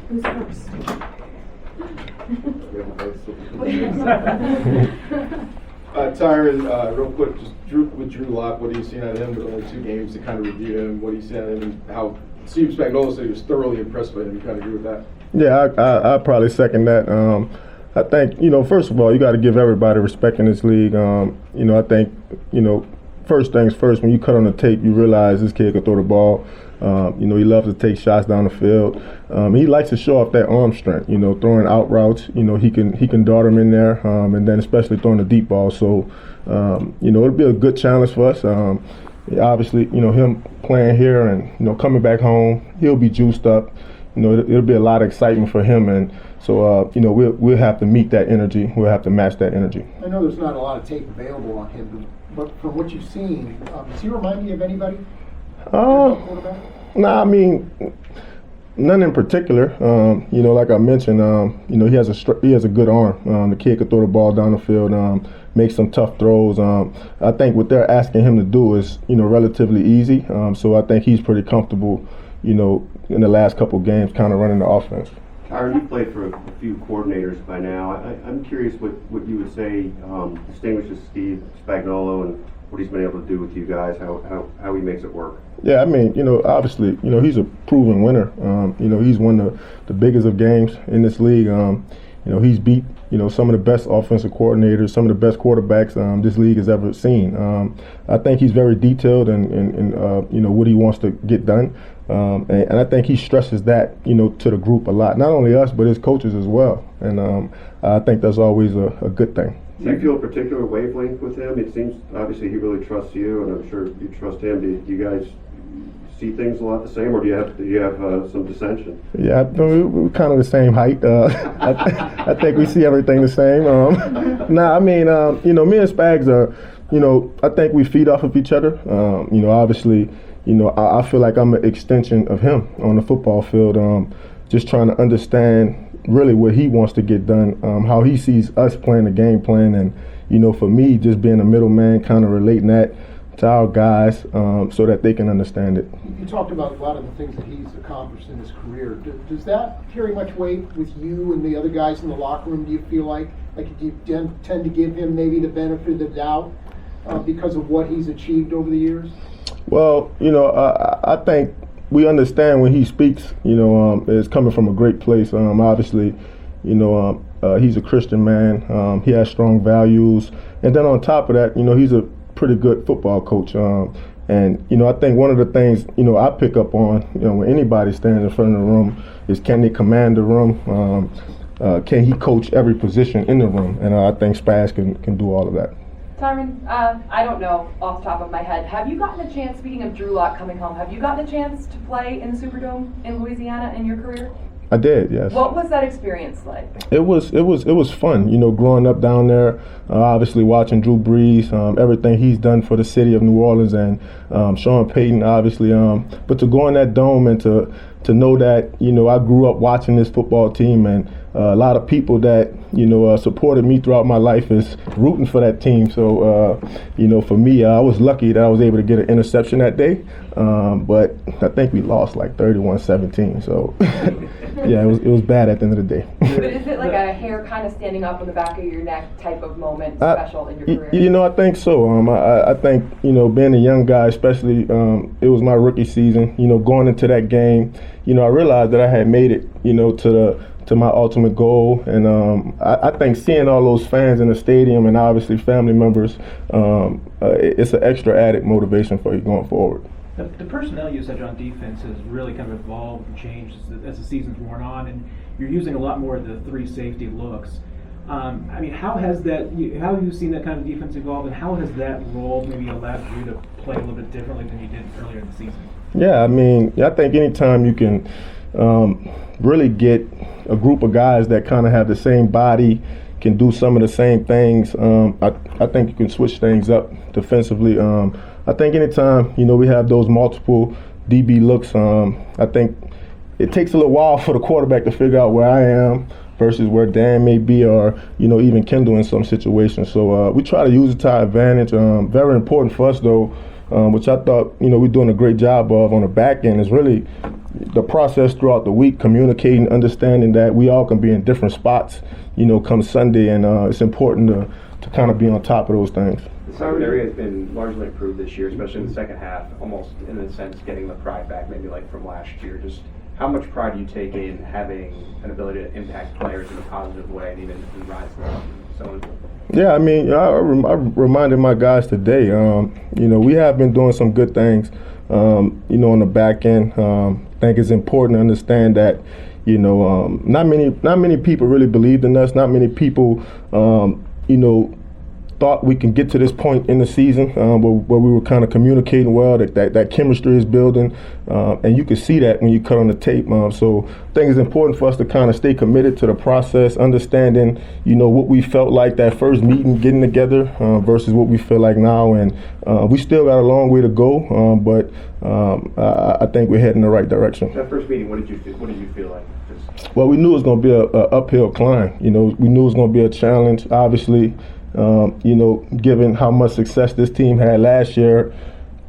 Who's first? Tyrann, real quick, just with Drew Lock, what are you seeing out of him with only 2 games to kind of review him? What are you seeing out of him and how Steve Spagnuolo said he was thoroughly impressed by him? You kind of agree with that? Yeah, I probably second that. I think, first of all, you got to give everybody respect in this league. I think, first things first, when you cut on the tape, you realize this kid can throw the ball. He loves to take shots down the field. He likes to show off that arm strength, throwing out routes. He can dart them in there, and then especially throwing the deep ball. So, it'll be a good challenge for us. Obviously, him playing here and, coming back home, he'll be juiced up. It'll be a lot of excitement for him, and so we'll have to meet that energy. We'll have to match that energy. I know there's not a lot of tape available on him, but from what you've seen, does he remind you of anybody? Nah, I mean, none in particular. Like I mentioned, he has a good arm. The kid could throw the ball down the field, make some tough throws. I think what they're asking him to do is, relatively easy. So I think he's pretty comfortable, in the last couple of games, kind of running the offense. Tyrann, you've played for a few coordinators by now. I'm curious what you would say distinguishes Steve Spagnuolo and what he's been able to do with you guys, how he makes it work. Yeah, I mean, obviously, he's a proven winner. He's won the biggest of games in this league. He's beat, some of the best offensive coordinators, some of the best quarterbacks this league has ever seen. I think he's very detailed in what he wants to get done. And I think he stresses that, to the group a lot. Not only us, but his coaches as well. And I think that's always a good thing. Do you feel a particular wavelength with him? It seems obviously he really trusts you, and I'm sure you trust him. Do you guys see things a lot the same, or do you have some dissension? Yeah, we're kind of the same height. I think we see everything the same. Me and Spags are, I think we feed off of each other. Obviously, I feel like I'm an extension of him on the football field, just trying to understand really what he wants to get done, how he sees us playing the game plan, and for me, just being a middleman, kind of relating that to our guys so that they can understand it. You talked about a lot of the things that he's accomplished in his career. Does that carry much weight with you and the other guys in the locker room? Do you feel like do you tend to give him maybe the benefit of the doubt because of what he's achieved over the years? Well, I think we understand when he speaks, it's coming from a great place. Obviously, he's a Christian man. He has strong values. And then on top of that, he's a pretty good football coach. And I think one of the things, I pick up on, when anybody stands in front of the room is, can they command the room? Can he coach every position in the room? And I think Spaz can do all of that. Tyrann, I don't know off the top of my head. Have you gotten a chance, speaking of Drew Lock coming home, have you gotten a chance to play in the Superdome in Louisiana in your career? I did, yes. What was that experience like? It was fun, growing up down there, obviously watching Drew Brees, everything he's done for the city of New Orleans, and Sean Payton, obviously. But to go in that dome and to know that, I grew up watching this football team, and a lot of people that, supported me throughout my life is rooting for that team. So, for me, I was lucky that I was able to get an interception that day. But I think we lost like 31-17. So, yeah, it was bad at the end of the day. But is it like a hair kind of standing up on the back of your neck type of moment special in your career? I think so. I think, being a young guy, especially, it was my rookie season, going into that game, I realized that I had made it, to my ultimate goal. And I think seeing all those fans in the stadium and obviously family members, it's an extra added motivation for you going forward. The personnel usage on defense has really kind of evolved and changed as the season's worn on, and you're using a lot more of the 3 safety looks. How have you seen that kind of defense evolve, and how has that role maybe allowed you to play a little bit differently than you did earlier in the season? Yeah, I think anytime you can really get a group of guys that kind of have the same body, can do some of the same things, I think you can switch things up defensively. I think anytime, we have those multiple DB looks, I think it takes a little while for the quarterback to figure out where I am versus where Dan may be, or, even Kendall in some situations. So we try to use it to our advantage. Very important for us, though, which I thought, we're doing a great job of on the back end, is really the process throughout the week, communicating, understanding that we all can be in different spots, come Sunday, and it's important to kind of be on top of those things. The secondary has been largely improved this year, especially in the second half, almost in a sense getting the pride back, maybe like from last year. Just how much pride do you take in having an ability to impact players in a positive way and even rise them up and so on? Yeah, I mean, I reminded my guys today, we have been doing some good things, on the back end. I think it's important to understand that, not many people really believed in us. Not many people, thought we can get to this point in the season where we were kind of communicating well, that chemistry is building, and you can see that when you cut on the tape. So I think it's important for us to kind of stay committed to the process, understanding, what we felt like that first meeting, getting together, versus what we feel like now. And we still got a long way to go, but I think we're heading in the right direction. That first meeting, what did you feel like? Well, we knew it was going to be a uphill climb. We knew it was going to be a challenge, obviously. Given how much success this team had last year,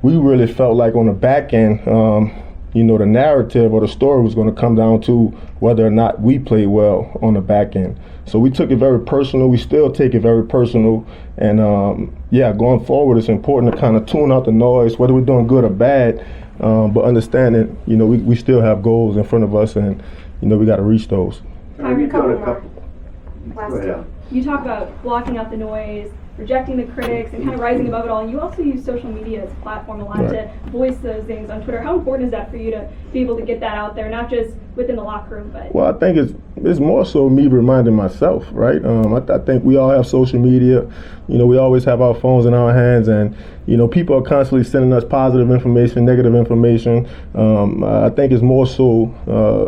we really felt like on the back end, the narrative or the story was going to come down to whether or not we played well on the back end. So we took it very personal. We still take it very personal. And, going forward, it's important to kind of tune out the noise, whether we're doing good or bad, but understanding, we still have goals in front of us, and, we got to reach those. You've done a couple. Last Go ahead. You talk about blocking out the noise, rejecting the critics, and kind of rising above it all. And you also use social media as a platform a lot to voice those things on Twitter. How important is that for you to be able to get that out there, not just within the locker room, but? Well, I think it's more so me reminding myself, right? I think we all have social media. We always have our phones in our hands, and people are constantly sending us positive information, negative information. I think it's more so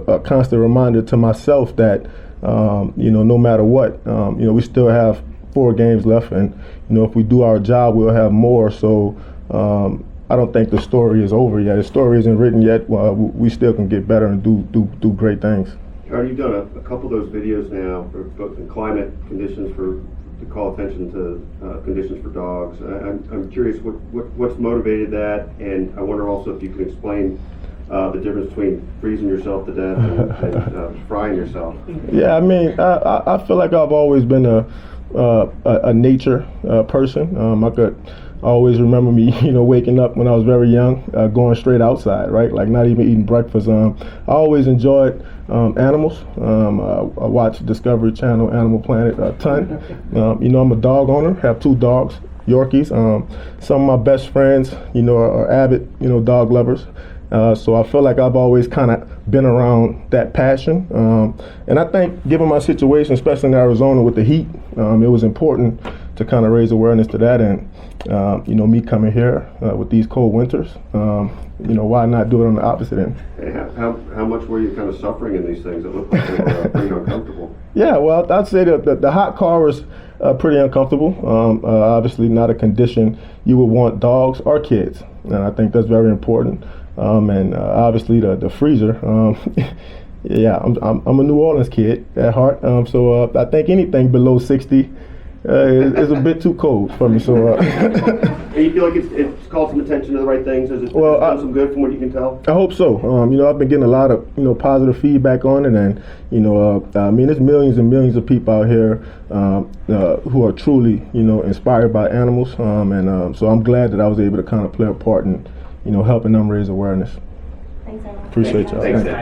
a constant reminder to myself that no matter what, we still have 4 games left, and if we do our job, we'll have more. So I don't think the story is over yet. The story isn't written yet. We still can get better and do great things. Tyrann, you've done a couple of those videos now, for both in climate conditions to call attention to conditions for dogs. I'm curious what's motivated that, and I wonder also if you can explain the difference between freezing yourself to death and frying yourself. Yeah, I mean, I feel like I've always been a nature person. I could always remember me, waking up when I was very young, going straight outside, right? Like not even eating breakfast. I always enjoyed animals. I watch Discovery Channel, Animal Planet a ton. I'm a dog owner, have 2 dogs, Yorkies. Some of my best friends, are avid, dog lovers. So I feel like I've always kind of been around that passion. And I think given my situation, especially in Arizona with the heat, it was important to kind of raise awareness to that. And, me coming here with these cold winters, why not do it on the opposite end? How much were you kind of suffering in these things? It looked like they were pretty uncomfortable. Yeah, well, I'd say that the hot car was pretty uncomfortable. Obviously not a condition you would want dogs or kids. And I think that's very important. And obviously the freezer. I'm a New Orleans kid at heart. So I think anything below 60 is a bit too cold for me. So. And you feel like it's called some attention to the right things? Has it done some good from what you can tell? I hope so. I've been getting a lot of positive feedback on it, and there's millions and millions of people out here who are truly inspired by animals, so I'm glad that I was able to kind of play a part in helping them raise awareness. Thanks, everyone. Appreciate y'all. Thanks.